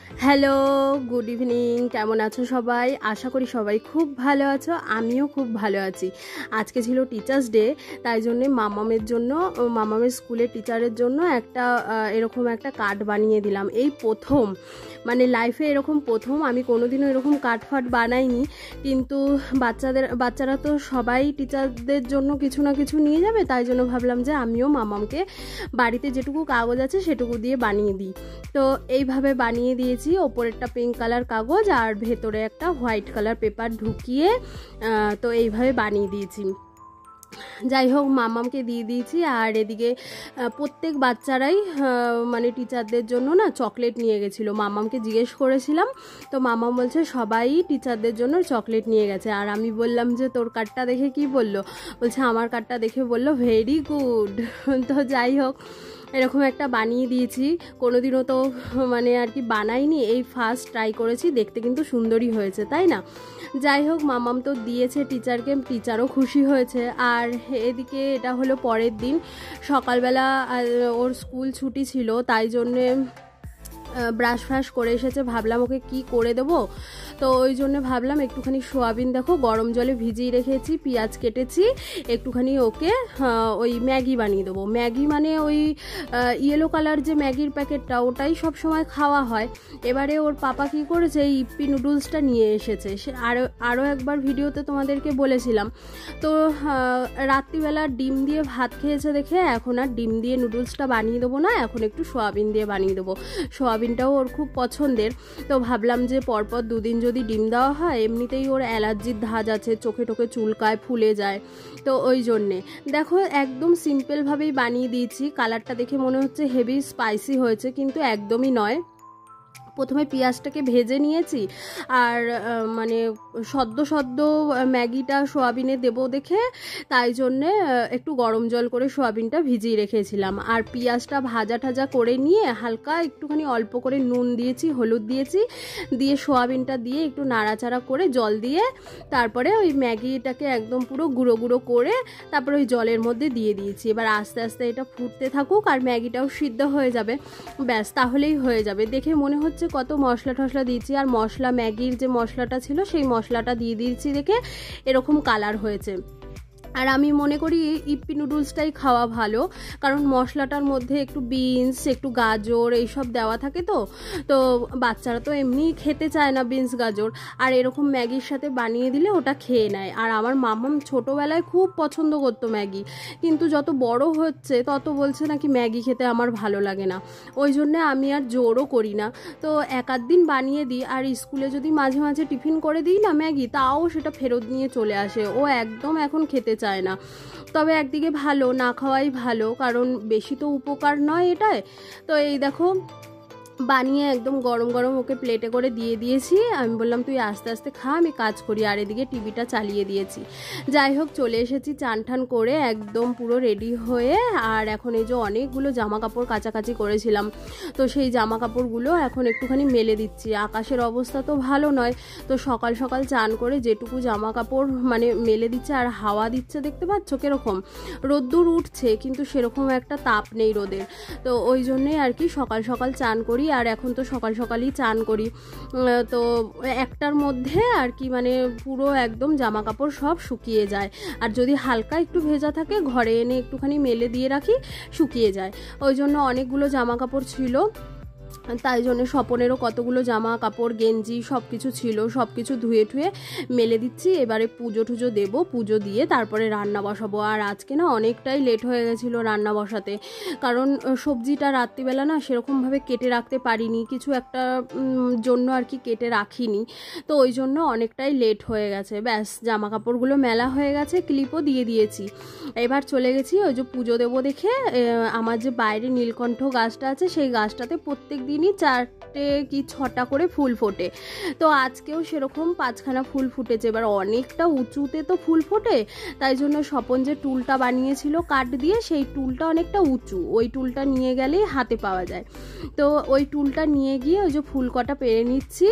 Hello, good evening. কেমন আছো সবাই? আশা করি সবাই খুব ভালো আছো। আমিও খুব ভালো আছি। আজকে ছিল টিচার্স ডে, তাই জন্যে মামামের স্কুলের টিচারের জন্য এরকম একটা কার্ড বানিয়ে দিলাম। এই প্রথম, মানে লাইফে এরকম প্রথম। আমি কোনোদিনও এরকম কার্ড ফার্ড বানাইনি, কিন্তু বাচ্চারা তো সবাই টিচারদের জন্য কিছু না কিছু নিয়ে যাবে, তাই জন্য ভাবলাম যে আমিও মামামকে বাড়িতে যেটুকু কাগজ আছে সেটুকু দিয়ে বানিয়ে দিই। তো এইভাবে বানিয়ে দিয়েছি। ওপরেরটা পিঙ্ক কালার কাগজ আর ভেতরে একটা হোয়াইট কালার পেপার ঢুকিয়ে তো এইভাবে বানিয়ে দিয়েছি। যাই হোক, মামামকে দিয়ে দিয়েছি। আর এদিকে প্রত্যেক বাচ্চারাই মানে টিচারদের জন্য না চকলেট নিয়ে গেছিলো। মামামকে জিজ্ঞেস করেছিলাম, তো মামাম বলছে সবাই টিচারদের জন্য চকলেট নিয়ে গেছে। আর আমি বললাম যে তোর কার্ডটা দেখে কি বললো? বলছে আমার কার্ডটা দেখে বললো ভেরি গুড। তো যাই হোক, এরকম একটা বানিয়ে দিয়েছি। কোনোদিনও তো মানে আর কি বানাইনি, এই ফার্স্ট ট্রাই করেছি। দেখতে কিন্তু সুন্দরই হয়েছে, তাই না? যাই হোক, মামাম তো দিয়েছে টিচারকে, টিচারও খুশি হয়েছে। আর এদিকে এটা হলো পরের দিন সকালবেলা, ওর স্কুল ছুটি ছিল, তাই জন্যে ব্রাশ ফ্রাশ করে এসেছে। ভাবলাম ওকে কি করে দেবো, তো ওই জন্য ভাবলাম একটুখানি সোয়াবিন দেখো গরম জলে ভিজিয়ে রেখেছি, পেঁয়াজ কেটেছি, একটুখানি ওকে ওই ম্যাগি বানিয়ে দেবো। ম্যাগি মানে ওই ইয়েলো কালার যে ম্যাগির প্যাকেটটা, ওটাই সব সময় খাওয়া হয়। এবারে ওর পাপা কি করেছে, এই ইপ্পি নুডলসটা নিয়ে এসেছে। সে আরও একবার ভিডিওতে তোমাদেরকে বলেছিলাম। তো রাত্রিবেলা ডিম দিয়ে ভাত খেয়েছে দেখে এখন আর ডিম দিয়ে নুডলসটা বানিয়ে দেবো না, এখন একটু সোয়াবিন দিয়ে বানিয়ে দেবো। সোয়াবিনটাও ওর খুব পছন্দের। তো ভাবলাম যে পরপর দুদিন যদি ডিম দেওয়া হয়, এমনিতেই ওর অ্যালার্জির ধাজ আছে, চোখে টোকে চুলকায়, ফুলে যায়। তো ওই জন্যে দেখো একদম সিম্পলভাবেই বানিয়ে দিয়েছি। কালারটা দেখে মনে হচ্ছে হেভি স্পাইসি হয়েছে, কিন্তু একদমই নয়। প্রথমে পেঁয়াজটাকে ভেজে নিয়েছি, আর মানে সদ্য ম্যাগিটা সোয়াবিনে দেবো দেখে, তাই জন্যে একটু গরম জল করে সোয়াবিনটা ভিজিয়ে রেখেছিলাম। আর পেঁয়াজটা ভাজা টাজা করে নিয়ে হালকা একটুখানি অল্প করে নুন দিয়েছি, হলুদ দিয়েছি, দিয়ে সোয়াবিনটা দিয়ে একটু নাড়াচাড়া করে জল দিয়ে তারপরে ওই ম্যাগিটাকে একদম পুরো গুঁড়ো গুঁড়ো করে তারপরে ওই জলের মধ্যে দিয়ে দিয়েছি। এবার আস্তে আস্তে এটা ফুটতে থাকুক, আর ম্যাগিটাও সিদ্ধ হয়ে যাবে, ব্যাস তাহলেই হয়ে যাবে। দেখে মনে হচ্ছে কত মশলা টশলা দিয়েছি, আর মশলা ম্যাগির যে মশলাটা ছিল সেই মশলাটা দিয়ে দিয়েছি দেখে এরকম কালার হয়েছে। আর আমি মনে করি ইপ্পি নুডলসটাই খাওয়া ভালো, কারণ মশলাটার মধ্যে একটু বিনস, একটু গাজর এইসব দেওয়া থাকে। তো বাচ্চারা তো এমনি খেতে চায় না বিনস গাজর, আর এরকম ম্যাগির সাথে বানিয়ে দিলে ওটা খেয়ে নেয়। আর আমার মামাম ছোটোবেলায় খুব পছন্দ করতো ম্যাগি, কিন্তু যত বড় হচ্ছে তত বলছে নাকি ম্যাগি খেতে আমার ভালো লাগে না। ওই জন্যে আমি আর জোরও করি না। তো এক আধ দিন বানিয়ে দিই, আর স্কুলে যদি মাঝে মাঝে টিফিন করে দিই না ম্যাগি, তাও সেটা ফেরত নিয়ে চলে আসে। ও একদম এখন খেতে চায় না। তবে একদিকে ভালো, না খাওয়াই ভালো, কারণ বেশি তো উপকার নয় এটায়। তো এই দেখো বানিয়ে একদম গরম গরম ওকে প্লেটে করে দিয়ে দিয়েছি। আমি বললাম তুই আস্তে আস্তে খা, আমি কাজ করি। আর এদিকে টিভিটা চালিয়ে দিয়েছি। যাই হোক, চলে এসেছি চান ঠান করে একদম পুরো রেডি হয়ে। আর এখন এই যে অনেকগুলো জামা কাপড় কাচাকাচি করেছিলাম, তো সেই জামা কাপড়গুলো এখন একটুখানি মেলে দিচ্ছি। আকাশের অবস্থা তো ভালো নয়, তো সকাল সকাল চান করে যেটুকু জামা কাপড় মানে মেলে দিচ্ছে। আর হাওয়া দিচ্ছে, দেখতে পাচ্ছ কিরকম রোদ্দুর উঠছে, কিন্তু সেরকম একটা তাপ নেই রোদের। তো ওই জন্যেই আর কি সকাল সকাল চান করি। আর এখন তো সকাল সকালই চান করি, তো একটার মধ্যে আর কি মানে পুরো একদম জামা কাপড় সব শুকিয়ে যায়। আর যদি হালকা একটু ভেজা থাকে ঘরে এনে একটুখানি মেলে দিয়ে রাখি, শুকিয়ে যায়। ওই জন্য অনেকগুলো জামা কাপড় ছিল, তাই জন্য স্বপনেরও কতগুলো জামা কাপড় গেঞ্জি সব কিছু ছিল, সব কিছু ধুয়ে ঠুয়ে মেলে দিচ্ছি। এবারে পুজো টুজো দেবো, পুজো দিয়ে তারপরে রান্না বসাবো। আর আজকে না অনেকটাই লেট হয়ে গেছিলো রান্না বসাতে, কারণ সবজিটা রাত্রিবেলা না সেরকমভাবে কেটে রাখতে পারিনি, কিছু একটা জন্য আর কি কেটে রাখিনি। তো ওই জন্য অনেকটাই লেট হয়ে গেছে। ব্যাস জামা কাপড়গুলো মেলা হয়ে গেছে, ক্লিপও দিয়ে দিয়েছি। এবার চলে গেছি ওই যে পুজো দেবো দেখে। আমার যে বাইরে নীলকণ্ঠ গাছটা আছে, সেই গাছটাতে প্রত্যেক দিনই 4টে কি 6টা করে ফুল ফোটে। তো আজকেও সেরকম 5খানা ফুল ফুটেছে। এবার অনেকটা উঁচুতে তো ফুল ফোটে, তাই জন্য স্বপন যে টুলটা বানিয়েছিল কাঠ দিয়ে, সেই টুলটা অনেকটা উঁচু, ওই টুলটা নিয়ে গেলেই হাতে পাওয়া যায়। তো ওই টুলটা নিয়ে গিয়ে ওই যে ফুল কটা পেরে নিচ্ছি।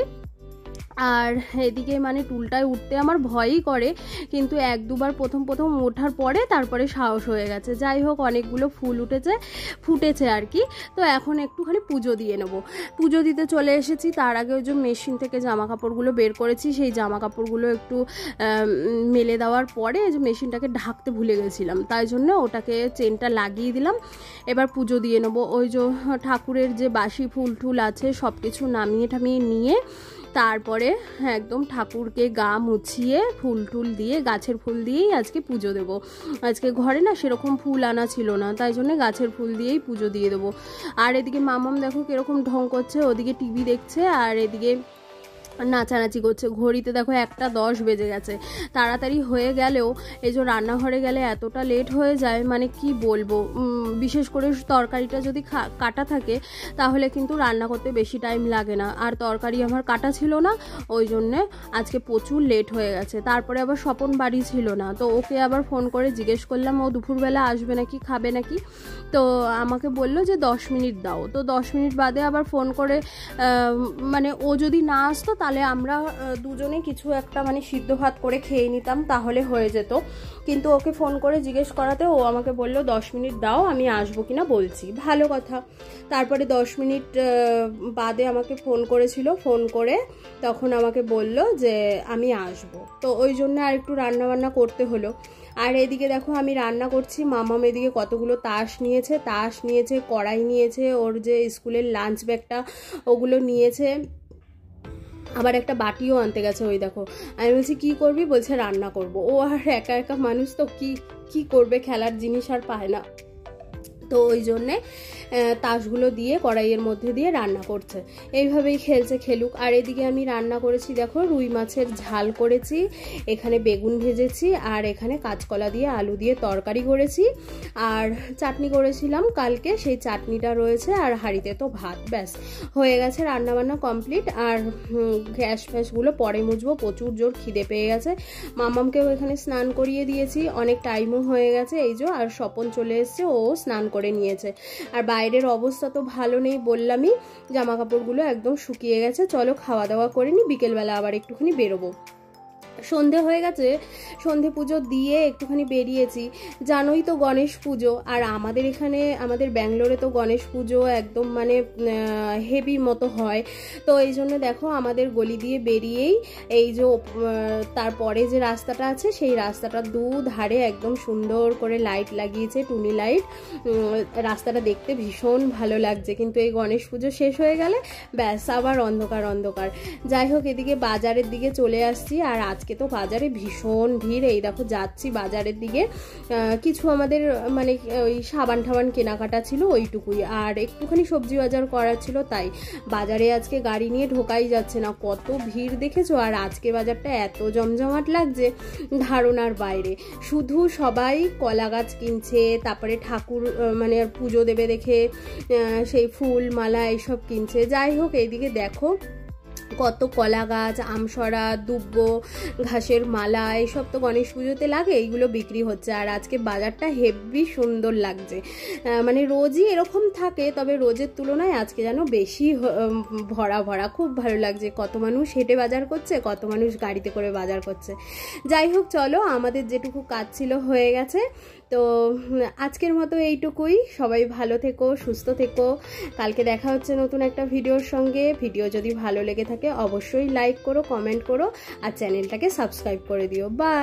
আর এদিকে মানে টুলটায় উঠতে আমার ভয়ই করে, কিন্তু এক দুবার প্রথম ওঠার পরে তারপরে সাহস হয়ে গেছে। যাই হোক, অনেকগুলো ফুল ফুটেছে আর কি। তো এখন একটুখানি পুজো দিয়ে নেবো। পুজো দিতে চলে এসেছি। তার আগে ওই যে মেশিন থেকে জামা কাপড়গুলো বের করেছি, সেই জামা কাপড়গুলো একটু মেলে দেওয়ার পরে যে মেশিনটাকে ঢাকতে ভুলে গেছিলাম, তাই জন্য ওটাকে চেনটা লাগিয়ে দিলাম। এবার পুজো দিয়ে নেবো। ওই যে ঠাকুরের যে বাসি ফুল টুল আছে সব কিছু নামিয়ে টামিয়ে নিয়ে তারপরে একদম ঠাকুরকে গা মুছিয়ে ফুল টুল দিয়ে, গাছের ফুল দিয়েই আজকে পুজো দেবো। আজকে ঘরে না সেরকম ফুল আনা ছিল না, তাই জন্য গাছের ফুল দিয়েই পুজো দিয়ে দেবো। আর এদিকে মামাম দেখো কিরকম ঢং করছে, ওদিকে টিভি দেখছে আর এদিকে নাচানাচি করছে। ঘড়িতে দেখো 1:10 বেজে গেছে। তাড়াতাড়ি হয়ে গেলেও এই যে রান্নাঘরে গেলে এতটা লেট হয়ে যায়, মানে কি বলবো। বিশেষ করে তরকারিটা যদি কাটা থাকে তাহলে কিন্তু রান্না করতে বেশি টাইম লাগে না, আর তরকারি আমার কাটা ছিল না, ওই জন্যে আজকে প্রচুর লেট হয়ে গেছে। তারপরে আবার স্বপন বাড়ি ছিল না, তো ওকে আবার ফোন করে জিজ্ঞেস করলাম ও দুপুরবেলা আসবে নাকি, খাবে নাকি। তো আমাকে বললো যে 10 মিনিট দাও। তো 10 মিনিট বাদে আবার ফোন করে, মানে ও যদি না আসতো তাহলে আমরা দুজনে কিছু একটা মানে সিদ্ধ ভাত করে খেয়ে নিতাম, তাহলে হয়ে যেত। কিন্তু ওকে ফোন করে জিজ্ঞেস করাতে ও আমাকে বললো 10 মিনিট দাও, আমি আসবো কিনা বলছি। ভালো কথা। তারপরে 10 মিনিট বাদে আমাকে ফোন করেছিল, ফোন করে তখন আমাকে বলল যে আমি আসবো। তো ওই জন্য আর একটু রান্নাবান্না করতে হলো। আর এদিকে দেখো আমি রান্না করছি, মামাম এদিকে কতগুলো তাস নিয়েছে, কড়াই নিয়েছে, ওর যে স্কুলের লাঞ্চ ব্যাগটা ওগুলো নিয়েছে, আবার একটা বাটিও আনতে গেছে। ওই দেখো, আমি বলছি কি করবি, বলছে রান্না করব। ও আর একা একা মানুষ তো কি করবে, খেলার জিনিস আর পায় না, তো ওই জন্যে তাসগুলো দিয়ে কড়াইয়ের মধ্যে দিয়ে রান্না করছে। এইভাবেই খেলুক। আর এদিকে আমি রান্না করেছি দেখো, রুই মাছের ঝাল করেছি, এখানে বেগুন ভেজেছি, আর এখানে কাঁচকলা দিয়ে আলু দিয়ে তরকারি করেছি, আর চাটনি করেছিলাম কালকে, সেই চাটনিটা রয়েছে, আর হাঁড়িতে তো ভাত। ব্যাস হয়ে গেছে, রান্নাবান্না কমপ্লিট। আর গ্যাস ফ্যাসগুলো পরে মুছবো, প্রচুর জোর খিদে পেয়ে গেছে। মামামকেও এখানে স্নান করিয়ে দিয়েছি, অনেক টাইমও হয়ে গেছে এই যে। আর স্বপন চলে এসছে, ও স্নান করে নিয়েছে। আর বাইরের অবস্থা তো ভালো নেই, বললামই, জামা কাপড়গুলো একদম শুকিয়ে গেছে। চলো খাওয়া দাওয়া করে নি, বিকেলবেলা আবার একটুখানি বেরোবো। সন্ধে হয়ে গেছে, সন্ধে পুজো দিয়ে একটুখানি বেরিয়েছি। জানোই তো গণেশ পুজো, আর আমাদের এখানে আমাদের ব্যাঙ্গালোরে তো গণেশ পুজো একদম মানে হেভি মতো হয়। তো এই জন্য দেখো আমাদের গলি দিয়ে বেরিয়েই এই যে তারপরে যে রাস্তাটা আছে, সেই রাস্তাটা দুধারে একদম সুন্দর করে লাইট লাগিয়েছে, টুনি লাইট। রাস্তাটা দেখতে ভীষণ ভালো লাগছে, কিন্তু এই গণেশ পুজো শেষ হয়ে গেলে ব্যাস আবার অন্ধকার। যাই হোক, এদিকে বাজারের দিকে চলে আসছি। আর আজকে তো বাজারে ভীষণ ভিড়। এই দেখো যাচ্ছি বাজারের দিকে, কিছু আমাদের মানে ওই সাবান ঠাবান কেনাকাটা ছিল ওইটুকুই, আর একটুখানি সবজি বাজার করার ছিল, তাই বাজারে আজকে গাড়ি নিয়ে ঢোকাই যাচ্ছে না, কত ভিড় দেখেছো। আর আজকে বাজারটা এত জমজমাট লাগছে ধারণার বাইরে। শুধু সবাই কলা গাছ কিনছে, তারপরে ঠাকুর মানে পুজো দেবে দেখে সেই ফুল মালা এইসব কিনছে। যাই হোক, এইদিকে দেখো কত কলা গাছ, আমসরা, দুব্ব, ঘাসের মালা, এইসব তো গণেশ পুজোতে লাগে, এইগুলো বিক্রি হচ্ছে। আর আজকে বাজারটা হেভি সুন্দর লাগছে, মানে রোজই এরকম থাকে, তবে রোজের তুলনায় আজকে যেন বেশি ভরা, খুব ভালো লাগছে। কত মানুষ হেঁটে বাজার করছে, কত মানুষ গাড়িতে করে বাজার করছে। যাই হোক, চলো আমাদের যেটুকু কাজ ছিল হয়ে গেছে। তো আজকের মতো এইটুকুই। সবাই ভালো থেকো, সুস্থ থেকো। কালকে দেখা হচ্ছে নতুন একটা ভিডিওর সঙ্গে। ভিডিও যদি ভালো লেগে থাকে অবশ্যই লাইক করো, কমেন্ট করো, আর চ্যানেলটাকে সাবস্ক্রাইব করে দিও। বাই।